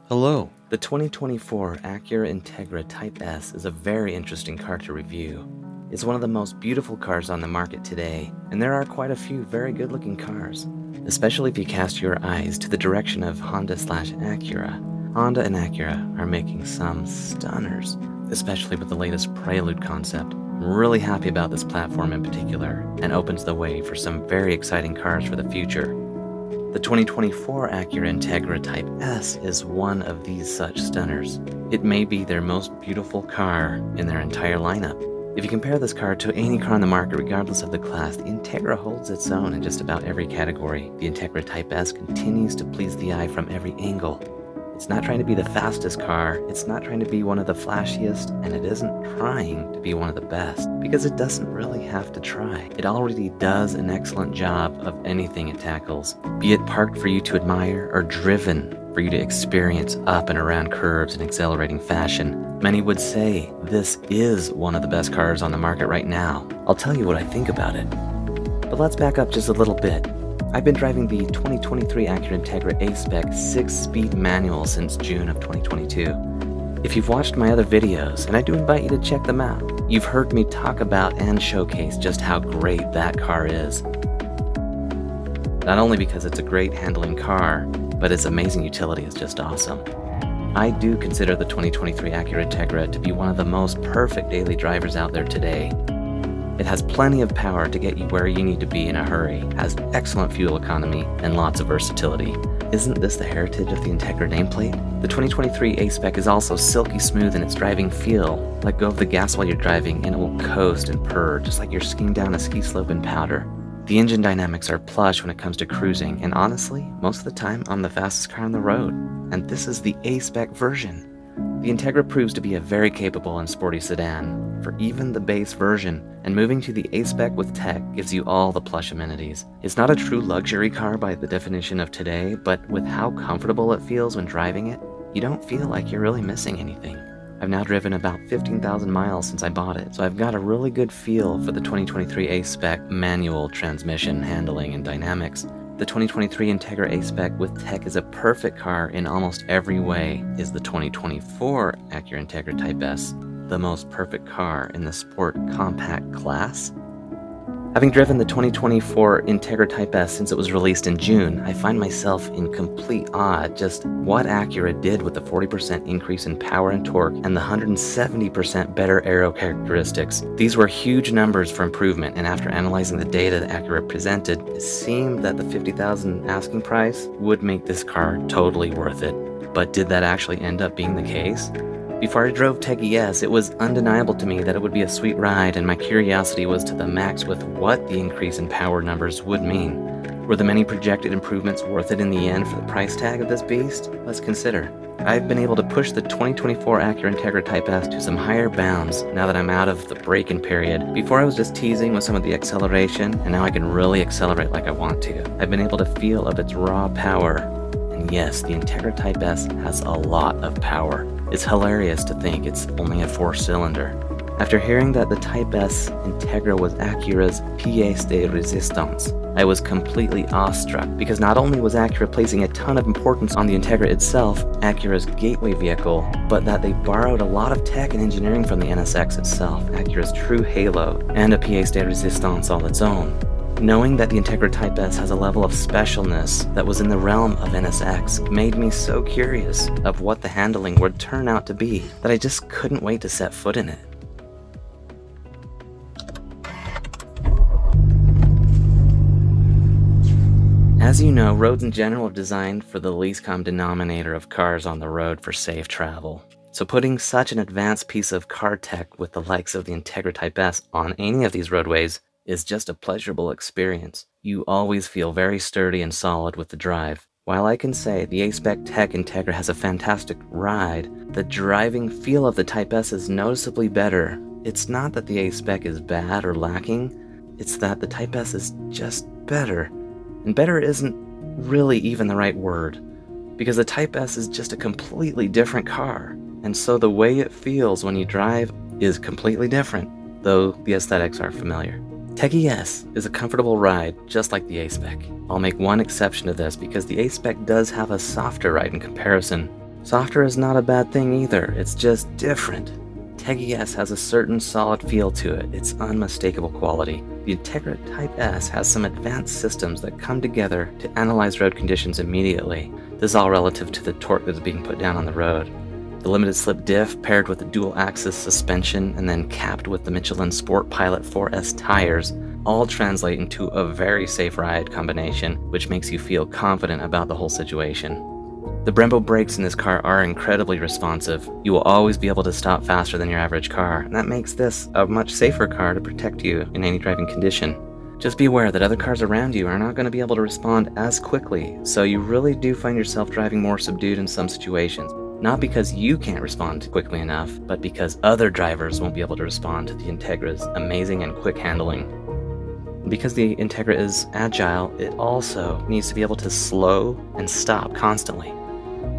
Hello! The 2024 Acura Integra Type S is a very interesting car to review. It's one of the most beautiful cars on the market today, and there are quite a few very good-looking cars, especially if you cast your eyes to the direction of Honda/Acura. Honda and Acura are making some stunners, especially with the latest Prelude concept. I'm really happy about this platform in particular, and opens the way for some very exciting cars for the future. The 2024 Acura Integra Type S is one of these such stunners. It may be their most beautiful car in their entire lineup. If you compare this car to any car on the market, regardless of the class, the Integra holds its own in just about every category. The Integra Type S continues to please the eye from every angle. It's not trying to be the fastest car, it's not trying to be one of the flashiest, and it isn't trying to be one of the best, because it doesn't really have to try. It already does an excellent job of anything it tackles, be it parked for you to admire or driven for you to experience up and around curves in exhilarating fashion. Many would say this is one of the best cars on the market right now. I'll tell you what I think about it. But let's back up just a little bit. I've been driving the 2023 Acura Integra Aspec 6-speed manual since June of 2022. If you've watched my other videos, and I do invite you to check them out, you've heard me talk about and showcase just how great that car is. Not only because it's a great handling car, but its amazing utility is just awesome. I do consider the 2023 Acura Integra to be one of the most perfect daily drivers out there today. It has plenty of power to get you where you need to be in a hurry, has excellent fuel economy, and lots of versatility. Isn't this the heritage of the Integra nameplate? The 2023 Aspec is also silky smooth in its driving feel. Let go of the gas while you're driving and it will coast and purr just like you're skiing down a ski slope in powder. The engine dynamics are plush when it comes to cruising, and honestly, most of the time I'm the fastest car on the road. And this is the Aspec version. The Integra proves to be a very capable and sporty sedan for even the base version, and moving to the Aspec with tech gives you all the plush amenities. It's not a true luxury car by the definition of today, but with how comfortable it feels when driving it, you don't feel like you're really missing anything. I've now driven about 15,000 miles since I bought it, so I've got a really good feel for the 2023 Aspec manual transmission handling and dynamics. The 2023 Integra Aspec with tech is a perfect car in almost every way. Is the 2024 Acura Integra Type S the most perfect car in the sport compact class? Having driven the 2024 Integra Type S since it was released in June, I find myself in complete awe at just what Acura did with the 40% increase in power and torque and the 170% better aero characteristics. These were huge numbers for improvement, and after analyzing the data that Acura presented, it seemed that the $50,000 asking price would make this car totally worth it. But did that actually end up being the case? Before I drove Integra S, it was undeniable to me that it would be a sweet ride, and my curiosity was to the max with what the increase in power numbers would mean. Were the many projected improvements worth it in the end for the price tag of this beast? Let's consider. I've been able to push the 2024 Acura Integra Type S to some higher bounds now that I'm out of the break-in period. Before I was just teasing with some of the acceleration, and now I can really accelerate like I want to. I've been able to feel of its raw power. And yes, the Integra Type S has a lot of power. It's hilarious to think it's only a 4-cylinder. After hearing that the Type S Integra was Acura's pièce de résistance, I was completely awestruck because not only was Acura placing a ton of importance on the Integra itself, Acura's gateway vehicle, but that they borrowed a lot of tech and engineering from the NSX itself, Acura's true halo, and a pièce de résistance all its own. Knowing that the Integra Type S has a level of specialness that was in the realm of NSX made me so curious of what the handling would turn out to be that I just couldn't wait to set foot in it. As you know, roads in general are designed for the least common denominator of cars on the road for safe travel. So putting such an advanced piece of car tech with the likes of the Integra Type S on any of these roadways is just a pleasurable experience. You always feel very sturdy and solid with the drive. While I can say the Aspec Tech Integra has a fantastic ride, the driving feel of the Type S is noticeably better. It's not that the Aspec is bad or lacking, it's that the Type S is just better. And better isn't really even the right word, because the Type S is just a completely different car, and so the way it feels when you drive is completely different, though the aesthetics are familiar. Integra S is a comfortable ride, just like the Aspec. I'll make one exception to this because the Aspec does have a softer ride in comparison. Softer is not a bad thing either, it's just different. Integra S has a certain solid feel to it, it's unmistakable quality. The Integra Type S has some advanced systems that come together to analyze road conditions immediately. This is all relative to the torque that's being put down on the road. The limited slip diff paired with the dual axis suspension and then capped with the Michelin Sport Pilot 4S tires all translate into a very safe ride combination, which makes you feel confident about the whole situation. The Brembo brakes in this car are incredibly responsive. You will always be able to stop faster than your average car, and that makes this a much safer car to protect you in any driving condition. Just be aware that other cars around you are not going to be able to respond as quickly, so you really do find yourself driving more subdued in some situations. Not because you can't respond quickly enough, but because other drivers won't be able to respond to the Integra's amazing and quick handling. Because the Integra is agile, it also needs to be able to slow and stop constantly.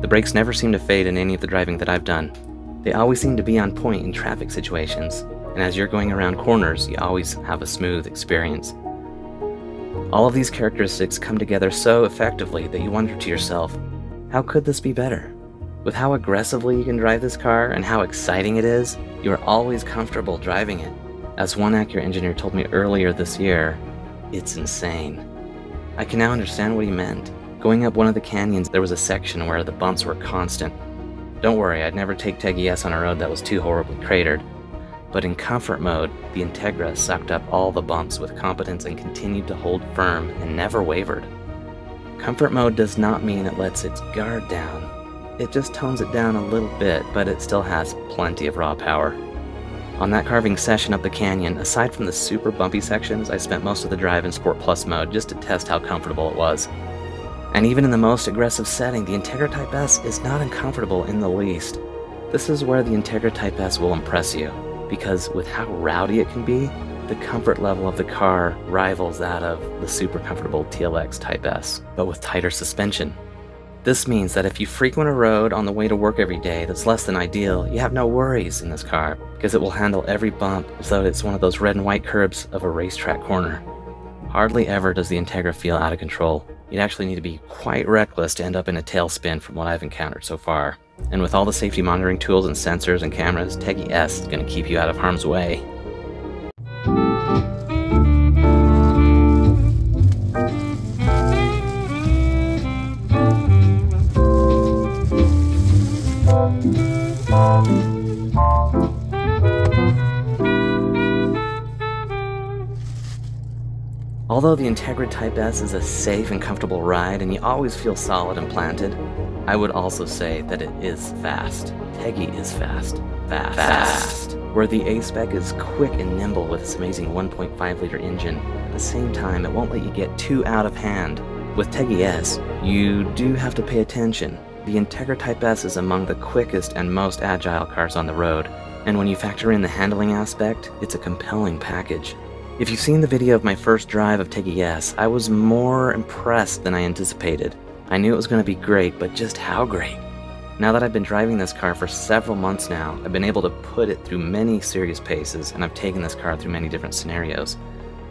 The brakes never seem to fade in any of the driving that I've done. They always seem to be on point in traffic situations, and as you're going around corners, you always have a smooth experience. All of these characteristics come together so effectively that you wonder to yourself, how could this be better? With how aggressively you can drive this car and how exciting it is, you are always comfortable driving it. As one Acura engineer told me earlier this year, it's insane. I can now understand what he meant. Going up one of the canyons, there was a section where the bumps were constant. Don't worry, I'd never take Integra S on a road that was too horribly cratered. But in comfort mode, the Integra sucked up all the bumps with competence and continued to hold firm and never wavered. Comfort mode does not mean it lets its guard down. It just tones it down a little bit, but it still has plenty of raw power. On that carving session up the canyon, aside from the super bumpy sections, I spent most of the drive in Sport Plus mode just to test how comfortable it was. And even in the most aggressive setting, the Integra Type S is not uncomfortable in the least. This is where the Integra Type S will impress you, because with how rowdy it can be, the comfort level of the car rivals that of the super comfortable TLX Type S, but with tighter suspension. This means that if you frequent a road on the way to work every day that's less than ideal, you have no worries in this car, because it will handle every bump as though it's one of those red and white curbs of a racetrack corner. Hardly ever does the Integra feel out of control. You'd actually need to be quite reckless to end up in a tailspin from what I've encountered so far. And with all the safety monitoring tools and sensors and cameras, Integra S is going to keep you out of harm's way. Although the Integra Type S is a safe and comfortable ride and you always feel solid and planted, I would also say that it is fast. Integra is fast. Fast. Where the A-Spec is quick and nimble with its amazing 1.5-liter engine, at the same time it won't let you get too out of hand. With Integra S, you do have to pay attention. The Integra Type S is among the quickest and most agile cars on the road, and when you factor in the handling aspect, it's a compelling package. If you've seen the video of my first drive of Integra S, I was more impressed than I anticipated. I knew it was going to be great, but just how great? Now that I've been driving this car for several months now, I've been able to put it through many serious paces, and I've taken this car through many different scenarios.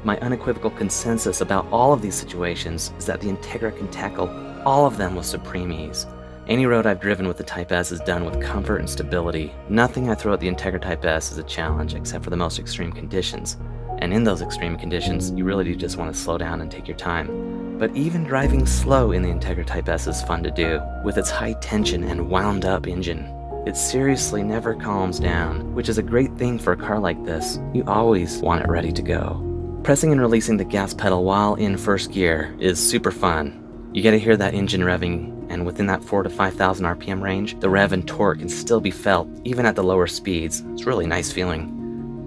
My unequivocal consensus about all of these situations is that the Integra can tackle all of them with supreme ease. Any road I've driven with the Type S is done with comfort and stability. Nothing I throw at the Integra Type S is a challenge except for the most extreme conditions. And in those extreme conditions, you really do just want to slow down and take your time. But even driving slow in the Integra Type S is fun to do, with its high tension and wound up engine. It seriously never calms down, which is a great thing for a car like this. You always want it ready to go. Pressing and releasing the gas pedal while in first gear is super fun. You get to hear that engine revving, and within that 4,000 to 5,000 RPM range, the rev and torque can still be felt, even at the lower speeds. It's a really nice feeling.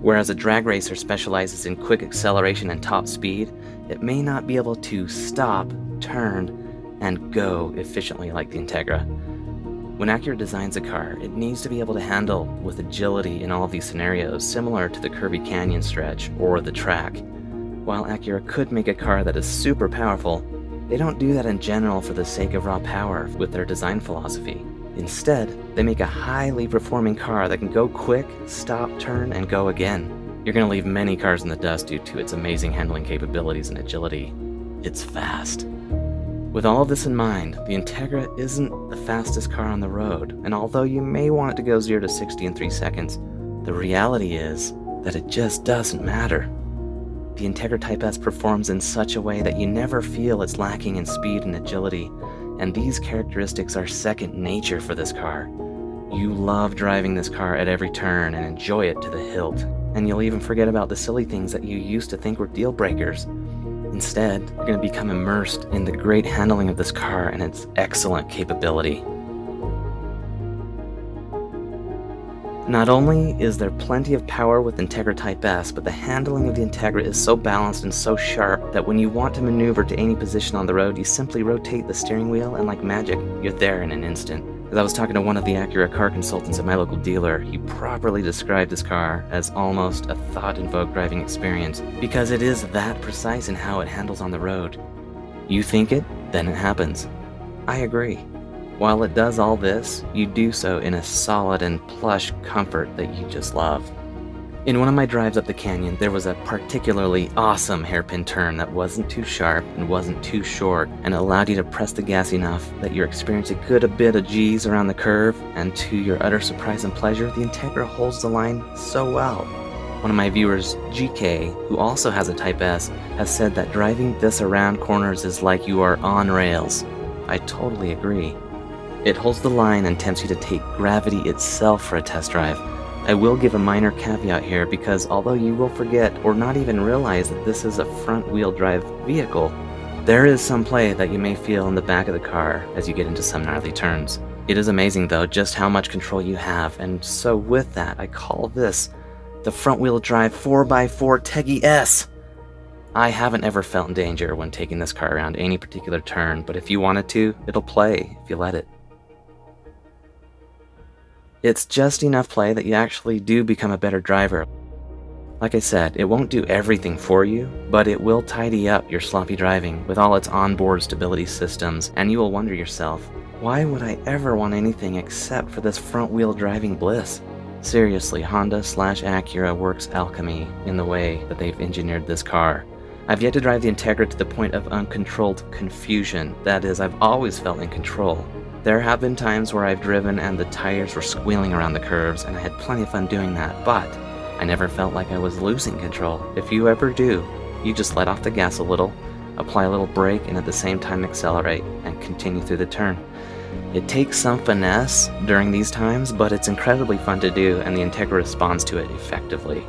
Whereas a drag racer specializes in quick acceleration and top speed, it may not be able to stop, turn, and go efficiently like the Integra. When Acura designs a car, it needs to be able to handle with agility in all of these scenarios, similar to the curvy canyon stretch or the track. While Acura could make a car that is super powerful, they don't do that in general for the sake of raw power with their design philosophy. Instead, they make a highly performing car that can go quick, stop, turn, and go again. You're going to leave many cars in the dust due to its amazing handling capabilities and agility. It's fast. With all of this in mind, the Integra isn't the fastest car on the road, and although you may want it to go 0 to 60 in 3 seconds, the reality is that it just doesn't matter. The Integra Type S performs in such a way that you never feel it's lacking in speed and agility, and these characteristics are second nature for this car. You love driving this car at every turn and enjoy it to the hilt, and you'll even forget about the silly things that you used to think were deal breakers. Instead, you're going to become immersed in the great handling of this car and its excellent capability. Not only is there plenty of power with Integra Type S, but the handling of the Integra is so balanced and so sharp that when you want to maneuver to any position on the road, you simply rotate the steering wheel and like magic, you're there in an instant. As I was talking to one of the Acura car consultants at my local dealer, he properly described this car as almost a thought-invoke driving experience because it is that precise in how it handles on the road. You think it, then it happens. I agree. While it does all this, you do so in a solid and plush comfort that you just love. In one of my drives up the canyon, there was a particularly awesome hairpin turn that wasn't too sharp and wasn't too short, and it allowed you to press the gas enough that you're experiencing a good bit of G's around the curve, and to your utter surprise and pleasure, the Integra holds the line so well. One of my viewers, GK, who also has a Type S, has said that driving this around corners is like you are on rails. I totally agree. It holds the line and tempts you to take gravity itself for a test drive. I will give a minor caveat here because although you will forget or not even realize that this is a front-wheel drive vehicle, there is some play that you may feel in the back of the car as you get into some gnarly turns. It is amazing though just how much control you have, and so with that I call this the front-wheel drive 4x4 Integra S. I haven't ever felt in danger when taking this car around any particular turn, but if you wanted to, it'll play if you let it. It's just enough play that you actually do become a better driver. Like I said, it won't do everything for you, but it will tidy up your sloppy driving with all its onboard stability systems, and you will wonder yourself, why would I ever want anything except for this front-wheel driving bliss? Seriously, Honda/Acura works alchemy in the way that they've engineered this car. I've yet to drive the Integra to the point of uncontrolled confusion. That is, I've always felt in control. There have been times where I've driven and the tires were squealing around the curves, and I had plenty of fun doing that, but I never felt like I was losing control. If you ever do, you just let off the gas a little, apply a little brake, and at the same time accelerate, and continue through the turn. It takes some finesse during these times, but it's incredibly fun to do, and the Integra responds to it effectively.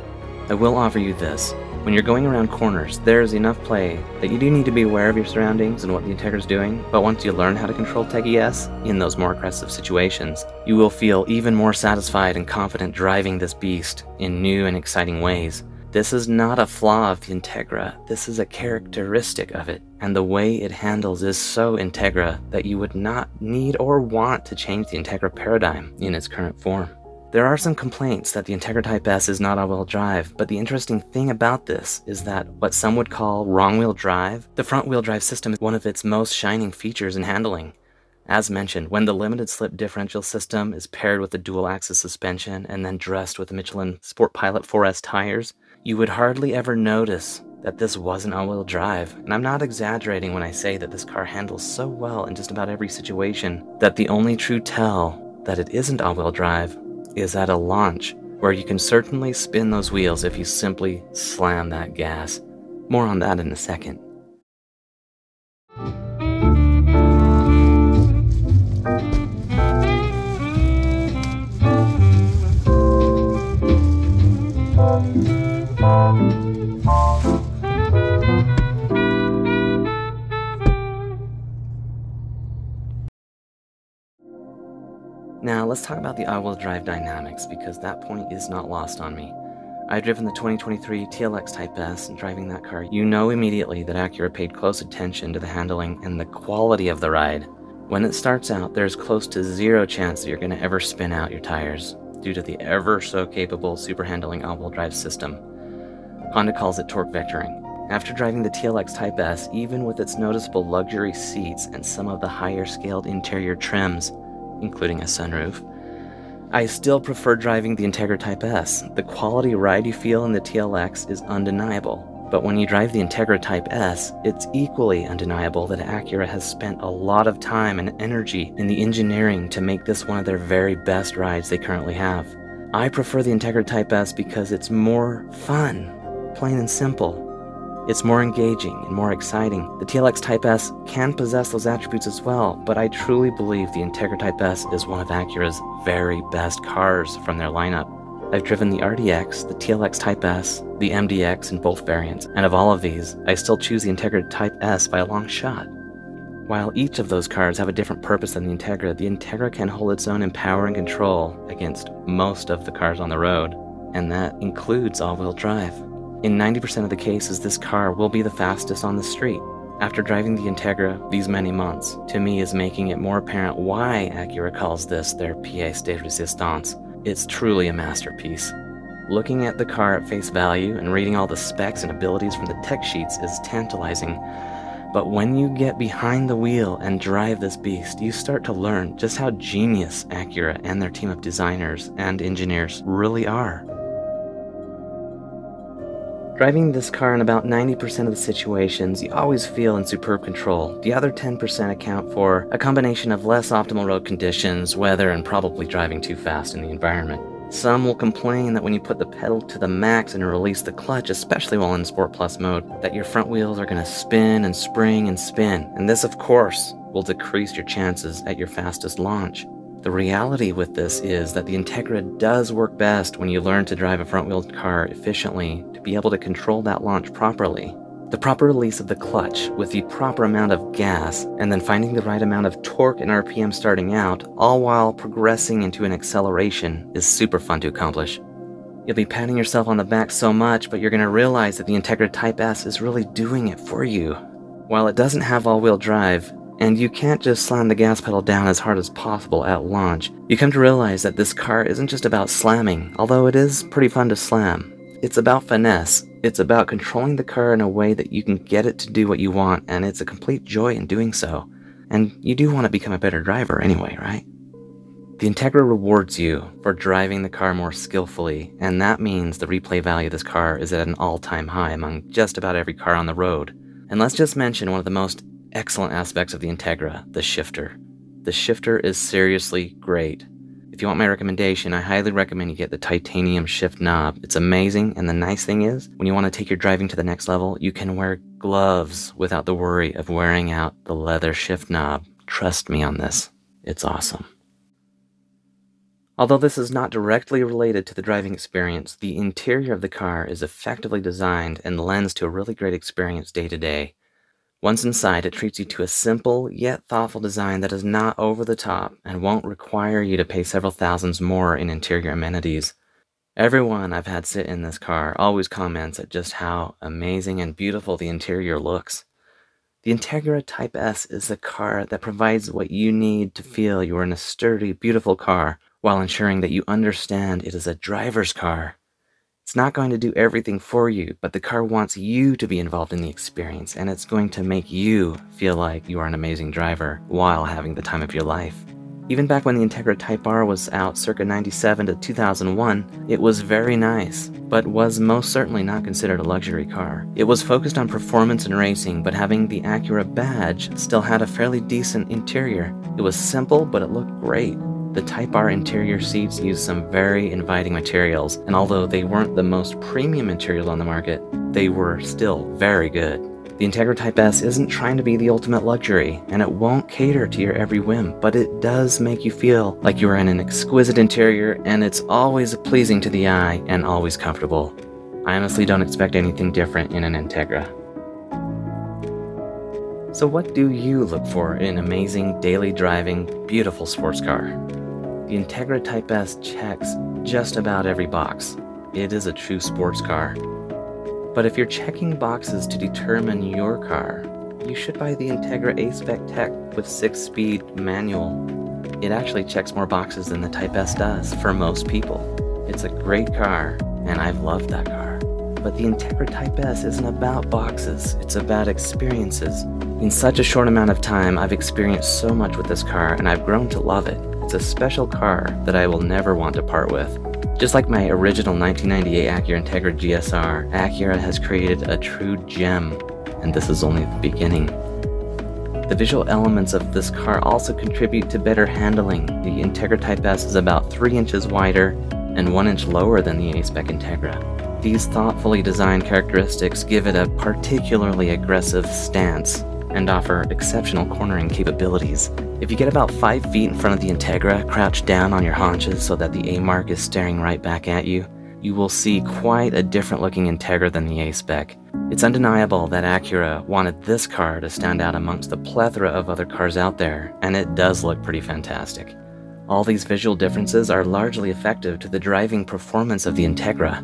I will offer you this. When you're going around corners, there is enough play that you do need to be aware of your surroundings and what the Integra is doing, but once you learn how to control Integra S in those more aggressive situations, you will feel even more satisfied and confident driving this beast in new and exciting ways. This is not a flaw of the Integra, this is a characteristic of it, and the way it handles is so Integra that you would not need or want to change the Integra paradigm in its current form. There are some complaints that the Integra Type S is not all-wheel drive, but the interesting thing about this is that what some would call wrong-wheel drive, the front-wheel drive system is one of its most shining features in handling. As mentioned, when the limited slip differential system is paired with the dual-axis suspension and then dressed with the Michelin Sport Pilot 4S tires, you would hardly ever notice that this wasn't all-wheel drive. And I'm not exaggerating when I say that this car handles so well in just about every situation that the only true tell that it isn't all-wheel drive is at a launch, where you can certainly spin those wheels if you simply slam that gas. More on that in a second. Now let's talk about the all-wheel drive dynamics, because that point is not lost on me. I've driven the 2023 TLX Type S, and driving that car, you know immediately that Acura paid close attention to the handling and the quality of the ride. When it starts out, there's close to zero chance that you're going to ever spin out your tires, due to the ever so capable super handling all-wheel drive system. Honda calls it torque vectoring. After driving the TLX Type S, even with its noticeable luxury seats and some of the higher scaled interior trims, including a sunroof, I still prefer driving the Integra Type S. The quality ride you feel in the TLX is undeniable. But when you drive the Integra Type S, it's equally undeniable that Acura has spent a lot of time and energy in the engineering to make this one of their very best rides they currently have. I prefer the Integra Type S because it's more fun, plain and simple. It's more engaging and more exciting. The TLX Type S can possess those attributes as well, but I truly believe the Integra Type S is one of Acura's very best cars from their lineup. I've driven the RDX, the TLX Type S, the MDX in both variants, and of all of these, I still choose the Integra Type S by a long shot. While each of those cars have a different purpose than the Integra can hold its own in power and control against most of the cars on the road, and that includes all-wheel drive. In 90% of the cases, this car will be the fastest on the street. After driving the Integra these many months, to me is making it more apparent why Acura calls this their pièce de résistance. It's truly a masterpiece. Looking at the car at face value and reading all the specs and abilities from the tech sheets is tantalizing, but when you get behind the wheel and drive this beast, you start to learn just how genius Acura and their team of designers and engineers really are. Driving this car in about 90% of the situations, you always feel in superb control. The other 10% account for a combination of less optimal road conditions, weather, and probably driving too fast in the environment. Some will complain that when you put the pedal to the max and release the clutch, especially while in Sport Plus mode, that your front wheels are going to spin and spring and spin, and this of course will decrease your chances at your fastest launch. The reality with this is that the Integra does work best when you learn to drive a front-wheeled car efficiently to be able to control that launch properly. The proper release of the clutch with the proper amount of gas, and then finding the right amount of torque and RPM starting out, all while progressing into an acceleration, is super fun to accomplish. You'll be patting yourself on the back so much, but you're going to realize that the Integra Type S is really doing it for you. While it doesn't have all-wheel drive, and you can't just slam the gas pedal down as hard as possible at launch, you come to realize that this car isn't just about slamming, although it is pretty fun to slam. It's about finesse. It's about controlling the car in a way that you can get it to do what you want, and it's a complete joy in doing so. And you do want to become a better driver anyway, right? The Integra rewards you for driving the car more skillfully, and that means the replay value of this car is at an all-time high among just about every car on the road. And let's just mention one of the most excellent aspects of the Integra, the shifter. The shifter is seriously great. If you want my recommendation, I highly recommend you get the titanium shift knob. It's amazing, and the nice thing is, when you want to take your driving to the next level, you can wear gloves without the worry of wearing out the leather shift knob. Trust me on this. It's awesome. Although this is not directly related to the driving experience, the interior of the car is effectively designed and lends to a really great experience day to day. Once inside, it treats you to a simple yet thoughtful design that is not over the top and won't require you to pay several thousands more in interior amenities. Everyone I've had sit in this car always comments at just how amazing and beautiful the interior looks. The Integra Type S is a car that provides what you need to feel you are in a sturdy, beautiful car, while ensuring that you understand it is a driver's car. It's not going to do everything for you, but the car wants you to be involved in the experience, and it's going to make you feel like you are an amazing driver while having the time of your life. Even back when the Integra Type R was out circa 97 to 2001, it was very nice, but was most certainly not considered a luxury car. It was focused on performance and racing, but having the Acura badge still had a fairly decent interior. It was simple, but it looked great. The Type R interior seats used some very inviting materials, and although they weren't the most premium material on the market, they were still very good. The Integra Type S isn't trying to be the ultimate luxury, and it won't cater to your every whim, but it does make you feel like you are in an exquisite interior, and it's always pleasing to the eye and always comfortable. I honestly don't expect anything different in an Integra. So what do you look for in an amazing, daily driving, beautiful sports car? The Integra Type S checks just about every box. It is a true sports car. But if you're checking boxes to determine your car, you should buy the Integra Aspec Tech with 6-speed manual. It actually checks more boxes than the Type S does for most people. It's a great car, and I've loved that car. But the Integra Type S isn't about boxes, it's about experiences. In such a short amount of time, I've experienced so much with this car, and I've grown to love it. It's a special car that I will never want to part with. Just like my original 1998 Acura Integra GSR, Acura has created a true gem, and this is only the beginning. The visual elements of this car also contribute to better handling. The Integra Type S is about 3 inches wider and 1 inch lower than the Aspec Integra. These thoughtfully designed characteristics give it a particularly aggressive stance and offer exceptional cornering capabilities. If you get about 5 feet in front of the Integra, crouch down on your haunches so that the A-Mark is staring right back at you, you will see quite a different looking Integra than the Aspec. It's undeniable that Acura wanted this car to stand out amongst the plethora of other cars out there, and it does look pretty fantastic. All these visual differences are largely effective to the driving performance of the Integra.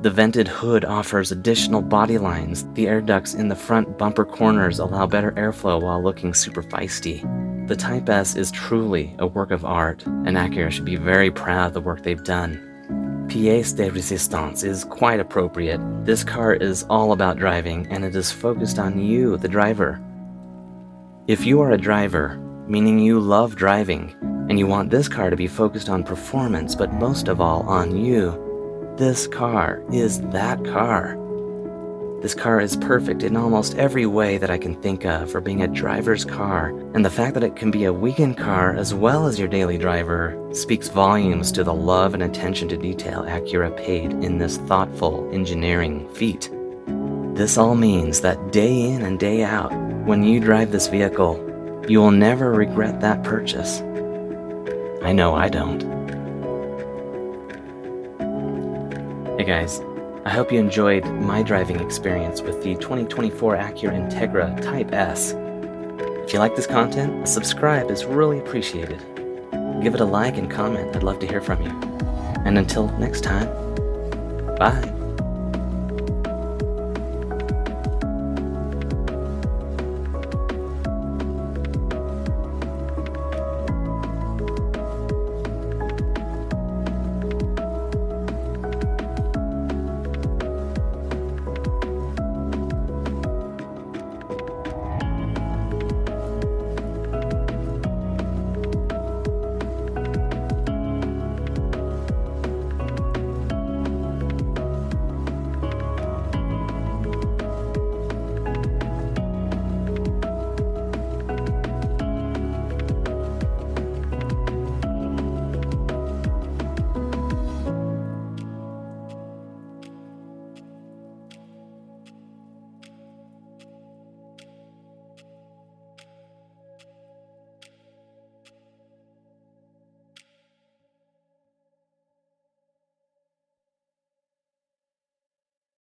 The vented hood offers additional body lines. The air ducts in the front bumper corners allow better airflow while looking super feisty. The Type S is truly a work of art, and Acura should be very proud of the work they've done. Pièce de résistance is quite appropriate. This car is all about driving, and it is focused on you, the driver. If you are a driver, meaning you love driving, and you want this car to be focused on performance, but most of all on you, this car is that car. This car is perfect in almost every way that I can think of for being a driver's car, and the fact that it can be a weekend car as well as your daily driver speaks volumes to the love and attention to detail Acura paid in this thoughtful engineering feat. This all means that day in and day out, when you drive this vehicle, you will never regret that purchase. I know I don't. Hey guys, I hope you enjoyed my driving experience with the 2024 Acura Integra Type S. If you like this content, a subscribe is really appreciated. Give it a like and comment, I'd love to hear from you. And until next time, bye.